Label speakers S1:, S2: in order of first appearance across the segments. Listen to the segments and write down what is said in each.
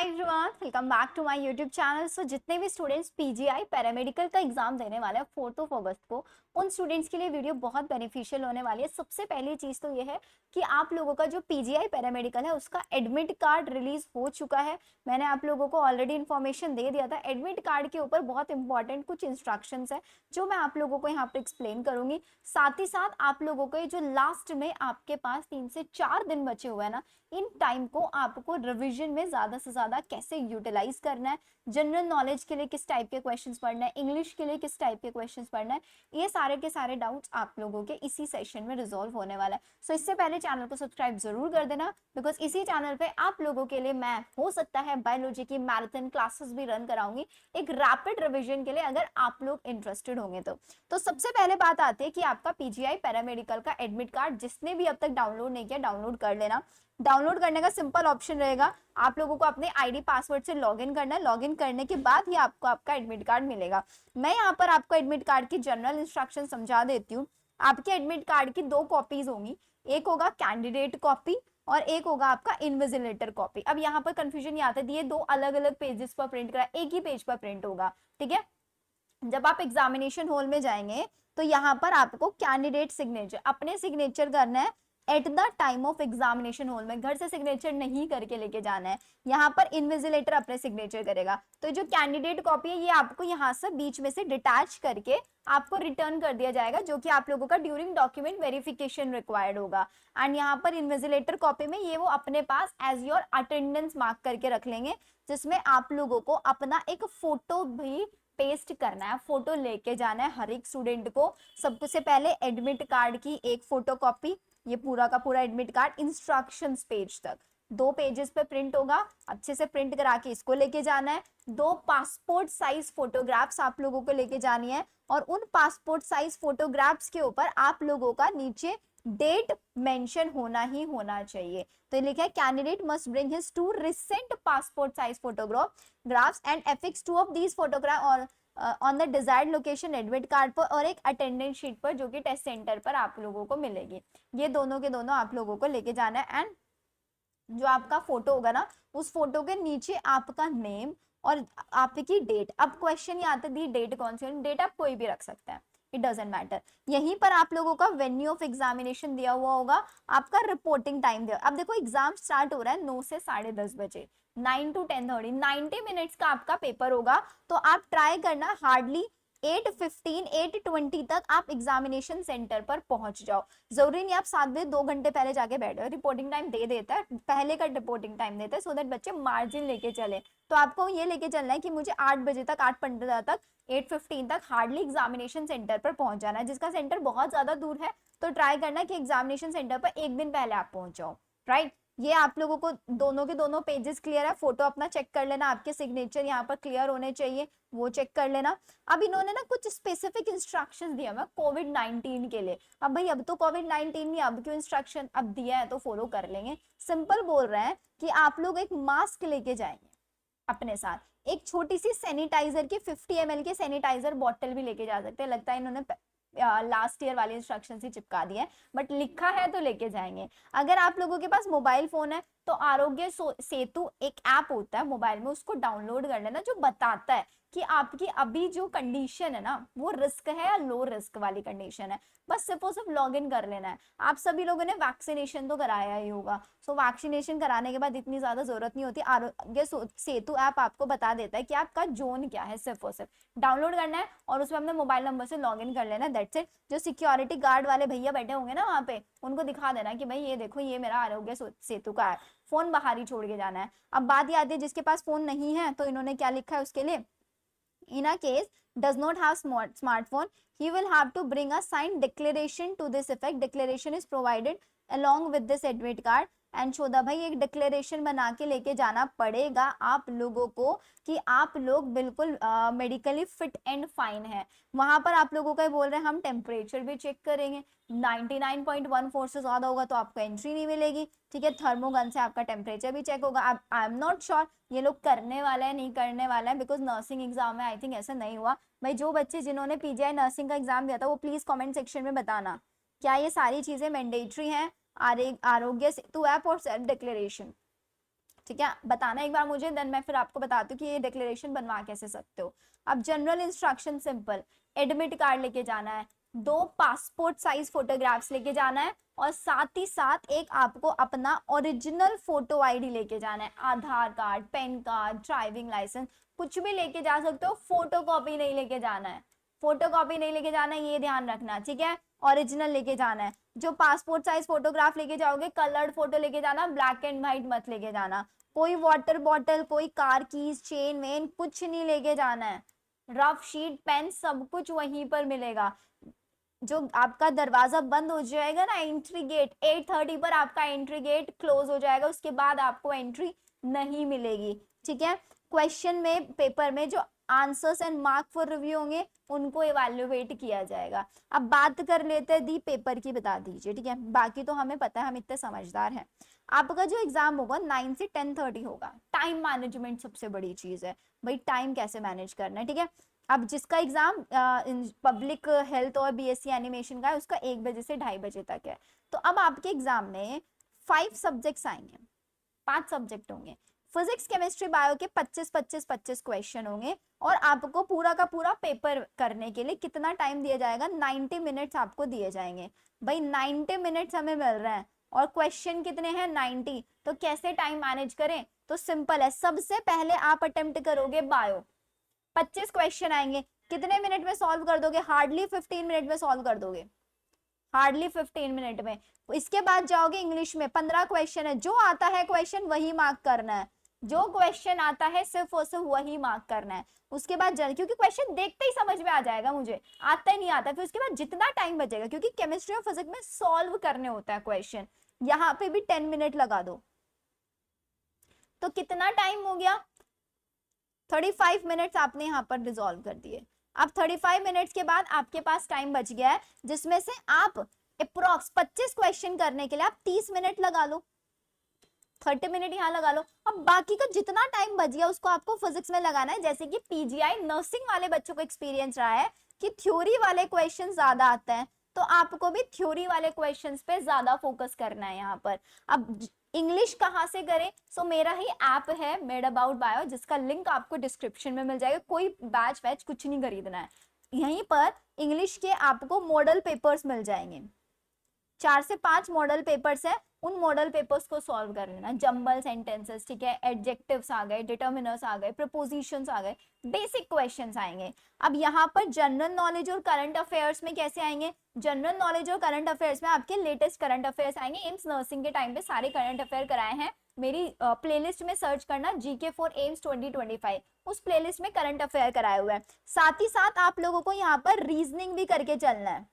S1: Everyone, welcome back to my YouTube channel. So जितने भी students PGI paramedical का exam देने वाले हैं 4 अगस्त को, उन स्टूडेंट्स के लिए वीडियो बहुत बेनिफिशियल होने वाली है। सबसे पहली चीज तो ये है कि आप लोगों का जो पीजीआई पैरामेडिकल है उसका एडमिट कार्ड रिलीज हो चुका है। मैंने आप लोगों को ऑलरेडी इन्फॉर्मेशन दे दिया था। एडमिट कार्ड के ऊपर बहुत इंपॉर्टेंट कुछ इंस्ट्रक्शंस है जो मैं आप लोगों को यहाँ पर एक्सप्लेन करूंगी। साथ ही साथ आप लोगों को जो लास्ट में आपके पास 3 से 4 दिन बचे हुए हैं ना, इन टाइम को आपको रिवीजन में ज्यादा से ज्यादा कैसे यूटिलाइज करना है, जनरल नॉलेज के लिए किस टाइप के क्वेश्चंस पढ़ना है, इंग्लिश के लिए किस टाइप के क्वेश्चंस पढ़ना है, ये सारे के सारे डाउट्स आप लोगों के इसी सेशन में रिजॉल्व होने वाला है। सो इससे पहले चैनल को सब्सक्राइब जरूर कर देना, बिकॉज इसी चैनल पे आप लोगों के लिए मैं हो सकता है बायोलॉजी की मैराथन क्लासेस भी रन कराऊंगी एक रैपिड रिविजन के लिए, अगर आप लोग इंटरेस्टेड होंगे तो सबसे पहले बात आती है कि आपका पीजीआई पैरामेडिकल का एडमिट कार्ड जिसने भी अब तक डाउनलोड नहीं किया, डाउनलोड कर लेना। डाउनलोड करने का सिंपल ऑप्शन रहेगा, आप लोगों को अपने आईडी पासवर्ड से लॉगिन करना है। लॉगिन करने के बाद ही आपको आपका एडमिट कार्ड मिलेगा। मैं यहाँ पर आपको एडमिट कार्ड की जनरल इंस्ट्रक्शन समझा देती हूँ। आपके एडमिट कार्ड की 2 कॉपीज होंगी, एक होगा कैंडिडेट कॉपी और एक होगा आपका इन्विजिलेटर कॉपी। अब यहाँ पर कंफ्यूजन ये आता है, ये 2 अलग अलग पेजेस पर प्रिंट करा, एक ही पेज पर प्रिंट होगा, ठीक है। जब आप एग्जामिनेशन हॉल में जाएंगे तो यहाँ पर आपको कैंडिडेट सिग्नेचर अपने सिग्नेचर करना है at the time of examination hall में। घर से सिग्नेचर नहीं करके लेके जाना है। यहाँ पर इन्विजिलेटर अपने सिग्नेचर करेगा। तो जो कैंडिडेट कॉपी है ये आपको यहाँ से बीच में से डिटैच करके आपको रिटर्न कर दिया जाएगा, जो कि आप लोगों का ड्यूरिंग डॉक्यूमेंट वेरिफिकेशन रिक्वायर्ड होगा। एंड यहाँ पर इन्विजिलेटर कॉपी में ये वो अपने पास एज योर अटेंडेंस मार्क करके रख लेंगे, जिसमें आप लोगों को अपना एक फोटो भी पेस्ट करना है, फोटो लेके जाना है हर एक स्टूडेंट को। सबसे पहले एडमिट कार्ड की एक फोटो कॉपी, ये पूरा का पूरा एडमिट कार्ड इंस्ट्रक्शंस पेज तक 2 पेजेस पे प्रिंट होगा, अच्छे से प्रिंट करा के इसको लेके जाना है। 2 पासपोर्ट साइज फोटोग्राफ्स आप लोगों को लेके जानी है और उन पासपोर्ट साइज फोटोग्राफ्स के ऊपर आप लोगों का नीचे डेट मेंशन होना ही होना चाहिए। तो लिखा है candidate must bring his 2 recent passport size photographs and affix 2 of these photograph और on the desired location admit card पर और एक अटेंडेंस शीट पर जो कि टेस्ट सेंटर पर आप लोगों को मिलेगी। ये दोनों के दोनों आप लोगों को लेके जाना है। एंड जो आपका फोटो होगा ना, उस फोटो के नीचे आपका नेम और आपकी डेट। अब क्वेश्चन ये आता है डेट कौन सी, डेट आप कोई भी रख सकते हैं, इट डजेंट मैटर। यहीं पर आप लोगों का वेन्यू ऑफ एग्जामिनेशन दिया हुआ होगा, आपका रिपोर्टिंग टाइम दिया। अब देखो एग्जाम स्टार्ट हो रहा है 9 से 10:30 बजे, 9 to 10:30, 90 मिनट्स का आपका पेपर होगा। तो आप ट्राई करना हार्डली 8:15 8:20 तक आप एग्जामिनेशन सेंटर पर पहुंच जाओ। जरूरी नहीं आप 7 बजे 2 घंटे पहले जाके बैठो, रिपोर्टिंग टाइम दे देता है, पहले का रिपोर्टिंग टाइम देता है, सो दैट बच्चे मार्जिन लेके चले। तो आपको ये लेके चलना है कि मुझे 8 बजे तक 8:15 तक 8:15 तक हार्डली एग्जामिनेशन सेंटर पर पहुंच जाना है। जिसका सेंटर बहुत ज्यादा दूर है तो ट्राई करना कि एग्जामिनेशन सेंटर पर एक दिन पहले आप पहुंच जाओ, राइट। ये आप लोगों को दोनों के दोनों पेजेस क्लियर है, फोटो अपना चेक कर लेना, आपके सिग्नेचर यहाँ पर क्लियर होने चाहिए, वो चेक कर लेना। अब इन्होंने ना कुछ स्पेसिफिक इंस्ट्रक्शंस दिया है कोविड-19 के लिए। अब भाई अब तो कोविड-19 नहीं, अब क्यों इंस्ट्रक्शन अब दिया है तो फॉलो कर लेंगे। सिंपल बोल रहे हैं कि आप लोग एक मास्क लेके जाएंगे अपने साथ, एक छोटी सी सैनिटाइजर की 50 ml की सैनिटाइजर बॉटल भी लेके जा सकते हैं। लगता है इन्होंने लास्ट ईयर वाली इंस्ट्रक्शन ही चिपका दी है, बट लिखा है तो लेके जाएंगे। अगर आप लोगों के पास मोबाइल फोन है तो आरोग्य सेतु एक ऐप होता है मोबाइल में, उसको डाउनलोड कर लेना, जो बताता है कि आपकी अभी जो कंडीशन है ना वो रिस्क है या लो रिस्क वाली कंडीशन है। बस सिर्फ और सिर्फ लॉग इन कर लेना है। आप सभी लोगों ने वैक्सीनेशन तो कराया ही होगा, सो वैक्सीनेशन कराने के बाद इतनी ज्यादा जरूरत नहीं होती। आरोग्य सेतु ऐप आपको बता देता है कि आपका जोन क्या है, सिर्फ और सिर्फ डाउनलोड करना है और उसमें अपने मोबाइल नंबर से लॉग इन कर लेना है, दैट्स इट। जो सिक्योरिटी गार्ड वाले भैया बैठे होंगे ना वहां पे, उनको दिखा देना कि भाई ये देखो ये मेरा आरोग्य सेतु का है, फोन बाहर ही छोड़ के जाना है। अब बात याद है जिसके पास फोन नहीं है तो इन्होंने क्या लिखा है उसके लिए, in a case does not have smartphone, he will have to bring a signed declaration to this effect. Declaration is provided along with this admit card and शोदा भाई एक डिक्लेरेशन बना के लेके जाना पड़ेगा आप लोगों को कि आप लोग बिल्कुल मेडिकली फिट एंड फाइन है। वहां पर आप लोगों का बोल रहे हैं हम टेम्परेचर भी चेक करेंगे, 99.14 से ज्यादा होगा तो आपको एंट्री नहीं मिलेगी, ठीक है। थर्मोगन से आपका टेम्परेचर भी चेक होगा। आई एम नॉट श्योर ये लोग करने वाला है नहीं करने वाला है, बिकॉज नर्सिंग एग्जाम में आई थिंक ऐसा नहीं हुआ। भाई जो बच्चे जिन्होंने पीजीआई नर्सिंग का एग्जाम दिया था वो प्लीज कमेंट सेक्शन में बताना क्या ये सारी चीजें मैंडेटरी हैं, आरोग्य सेतु ऐप और सेल्फ डिक्लेरेशन। ठीक है, बताना एक बार मुझे, देन मैं फिर आपको बताती हूँ कि ये डिक्लेरेशन बनवा कैसे सकते हो। अब general instruction simple, admit card लेके जाना है, 2 पासपोर्ट साइज फोटोग्राफ्स लेके जाना है, और साथ ही साथ एक आपको अपना ओरिजिनल फोटो आईडी लेके जाना है, Aadhaar card, PAN card, driving licence, कुछ भी लेके जा सकते हो, फोटो कॉपी नहीं लेके जाना है, फोटो कॉपी नहीं लेके जाना है, ये ध्यान रखना, ठीक है, ओरिजिनल लेके जाना है। जो पासपोर्ट साइज फोटोग्राफ लेके जाओगे, कलर्ड फोटो लेके जाना, ब्लैक एंड व्हाइट मत लेके जाना। कोई वाटर बॉटल, कोई कार कीज, चेन वेन कुछ नहीं लेके जाना है। रफ शीट, पेन सब कुछ वहीं पर मिलेगा। जो आपका दरवाजा बंद हो जाएगा ना, एंट्री गेट 8:30 पर आपका एंट्री गेट क्लोज हो जाएगा, उसके बाद आपको एंट्री नहीं मिलेगी, ठीक है। क्वेश्चन में, पेपर में जो answers and mark for review होंगे उनको इवैल्यूएट किया जाएगा। अब बात कर लेते हैं दी पेपर की, बता दीजिए, ठीक है, बाकी तो हमें पता है, हम इतने समझदार हैं। आपका जो एग्जाम होगा 9 से 10:30 होगा। टाइम मैनेजमेंट सबसे बड़ी चीज है भाई, टाइम कैसे मैनेज करना है, ठीक है। अब जिसका एग्जाम पब्लिक हेल्थ और बीएससी एनिमेशन का है, उसका 1 बजे से 2:30 बजे तक है। तो अब आपके एग्जाम में 5 सब्जेक्ट्स आएंगे, 5 सब्जेक्ट होंगे। फिजिक्स, केमिस्ट्री, बायो के 25-25-25 क्वेश्चन होंगे, और आपको पूरा का पूरा पेपर करने के लिए कितना टाइम दिया जाएगा, 90 मिनट्स आपको दिए जाएंगे। भाई 90 मिनट्स हमें मिल रहे हैं, और क्वेश्चन कितने हैं, 90। तो कैसे टाइम मैनेज करें, तो सिंपल है, सबसे पहले आप अटेम्प्ट करोगे बायो, 25 क्वेश्चन आएंगे, कितने मिनट में सॉल्व कर दोगे, हार्डली 15 मिनट में सॉल्व कर दोगे, हार्डली 15 मिनट में। इसके बाद जाओगे इंग्लिश में, 15 क्वेश्चन है, जो आता है क्वेश्चन वही मार्क करना है, जो क्वेश्चन आता है सिर्फ और सिर्फ वही मार्क करना है। उसके बाद क्योंकि क्वेश्चन देखते ही समझ में आ जाएगा, मुझे आता ही नहीं आता, फिर उसके बाद जितना टाइम बचेगा, क्योंकि केमिस्ट्री और फिजिक्स में सॉल्व करने होता है क्वेश्चन, यहाँ पे भी 10 मिनट लगा दो, तो कितना टाइम हो गया, 35 मिनट्स आपने यहाँ पर रिजॉल्व कर दिए। अब 35 मिनट्स के बाद आपके पास टाइम बच गया है, जिसमें से आप अप्रोक्स 25 क्वेश्चन करने के लिए आप 30 मिनट लगा लो, 30 मिनट यहाँ लगा लो। अब बाकी का जितना टाइम बच गया उसको आपको फिजिक्स में लगाना है। जैसे कि पीजीआई नर्सिंग वाले बच्चों को एक्सपीरियंस रहा है कि थ्योरी वाले क्वेश्चन ज्यादा आते हैं, तो आपको भी थ्योरी वाले क्वेश्चंस पे ज्यादा फोकस करना है यहाँ पर। अब इंग्लिश कहाँ से करें, सो मेरा ही ऐप है मेड अबाउट बायो, जिसका लिंक आपको डिस्क्रिप्शन में मिल जाएगा। कोई बैच वैच कुछ नहीं खरीदना है, यहीं पर इंग्लिश के आपको मॉडल पेपर्स मिल जाएंगे, 4 से 5 मॉडल पेपर्स है, उन मॉडल पेपर्स को सॉल्व कर लेना। जंबल सेंटेंसेस, ठीक है, एडजेक्टिव्स आ गए, डिटर्मिनर्स आ गए, प्रपोजिशंस आ गए, बेसिक क्वेश्चंस आएंगे। अब यहाँ पर जनरल नॉलेज और करंट अफेयर्स में कैसे आएंगे, जनरल नॉलेज और करंट अफेयर्स में आपके लेटेस्ट करंट अफेयर्स आएंगे। एम्स नर्सिंग के टाइम पे सारे करंट अफेयर कराए हैं, मेरी प्लेलिस्ट में सर्च करना जीके फॉर एम्स 2025, उस प्लेलिस्ट में करंट अफेयर कराए हुए हैं। साथ ही साथ आप लोगों को यहाँ पर रीजनिंग भी करके चलना है।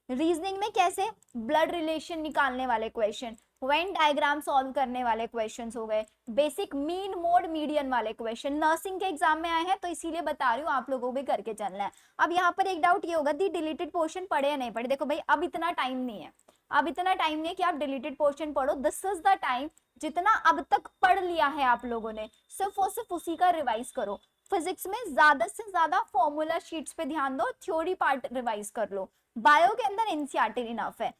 S1: रीजनिंग में कैसे, ब्लड रिलेशन निकालने वाले क्वेश्चन, वेन डायग्राम सॉल्व करने वाले क्वेश्चंस हो गए, बेसिक मीन मोड मीडियन वाले क्वेश्चन नर्सिंग के एग्जाम में आए हैं, तो इसीलिए बता रही हूँ आप लोगों को भी करके चलना है। अब यहाँ पर एक डाउट ये होगा, दी डिलीटेड पोर्शन पढ़े या नहीं पढ़े। देखो भाई, अब इतना टाइम नहीं है, अब इतना टाइम नहीं है कि आप डिलीटेड पोर्शन पढ़ो। दिस इज द टाइम, जितना अब तक पढ़ लिया है आप लोगों ने, सिर्फ और सिर्फ उसी का रिवाइज करो। फिजिक्स में ज्यादा से ज्यादा फॉर्मूला शीट्स पे ध्यान दो, थ्योरी पार्ट रिवाइज कर लो। बायो के अंदर एनसीईआरटी इनफ है,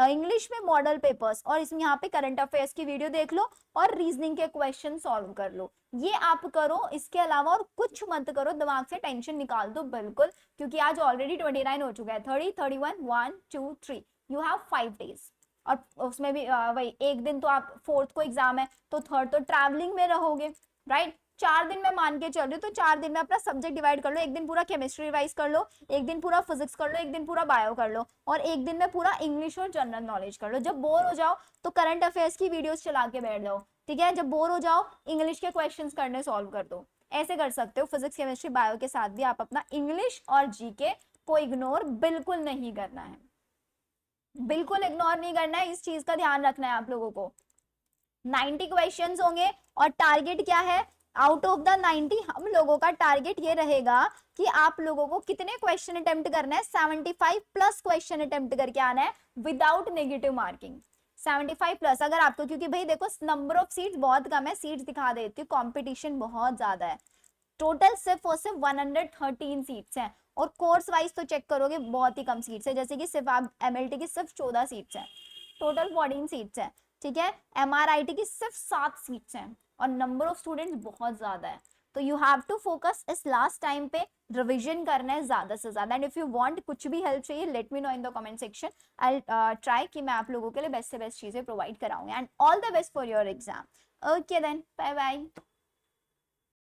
S1: इंग्लिश में मॉडल पेपर्स, और इसमें यहाँ पे करंट अफेयर्स की वीडियो देख लो, और रीजनिंग के क्वेश्चन सॉल्व कर लो। ये आप करो, इसके अलावा और कुछ मत करो, दिमाग से टेंशन निकाल दो बिल्कुल, क्योंकि आज ऑलरेडी 29 हो चुका है, 30, 31, 1, 2, 3, यू हैव 5 days। और उसमें भी वही एक दिन तो आप 4th को एग्जाम है, तो 3rd तो ट्रैवलिंग में रहोगे, राइट। 4 दिन में मान के चल रही हूँ, तो 4 दिन में अपना सब्जेक्ट डिवाइड कर लो, एक दिन पूरा केमिस्ट्री रिवाइज कर लो, एक दिन पूरा फिजिक्स कर लो, एक दिन पूरा बायो कर लो, और एक दिन में पूरा इंग्लिश और जनरल नॉलेज कर लो। जब बोर हो जाओ तो करंट अफेयर्स की वीडियोस चला के बैठ जाओ, ठीक है। जब बोर हो जाओ इंग्लिश के क्वेश्चन करने सॉल्व कर दो, ऐसे कर सकते हो। फिजिक्स केमिस्ट्री बायो के साथ भी आप अपना इंग्लिश और जीके को इग्नोर बिल्कुल नहीं करना है, बिल्कुल इग्नोर नहीं करना है, इस चीज का ध्यान रखना है आप लोगों को। 90 क्वेश्चंस होंगे, और टारगेट क्या है, आउट ऑफ द 90 हम लोगों का टारगेट ये रहेगा कि आप लोगों को कितने क्वेश्चन अटेम्प्ट करना है, 75 प्लस क्वेश्चन अटेम्प्ट करके आना है विदाउट नेगेटिव मार्किंग। 75 प्लस अगर आपको, क्योंकि भाई देखो नंबर ऑफ सीट्स बहुत कम है, सीट्स दिखा देती हूँ, कॉम्पिटिशन बहुत ज्यादा है। टोटल सिर्फ और सिर्फ 113 सीट्स हैं, और कोर्स वाइज तो चेक करोगे बहुत ही कम सीट्स है, जैसे कि सिर्फ आप एमएलटी की सिर्फ 14 सीट्स हैं, टोटल 14 सीट्स हैं। ठीक है। MRIT की सिर्फ 7 सीट्स हैं और नंबर ऑफ स्टूडेंट्स बहुत ज्यादा है, तो यू हैव टू फोकस इस लास्ट टाइम पे, रिविजन करना है ज्यादा से ज्यादा। एंड इफ यू वांट कुछ भी हेल्प चाहिए, let me know in the comment section, I try कि मैं आप लोगों के लिए बेस्ट से बेस्ट चीजें प्रोवाइड कराऊंगी। And all the best for your exam. Okay then, bye bye.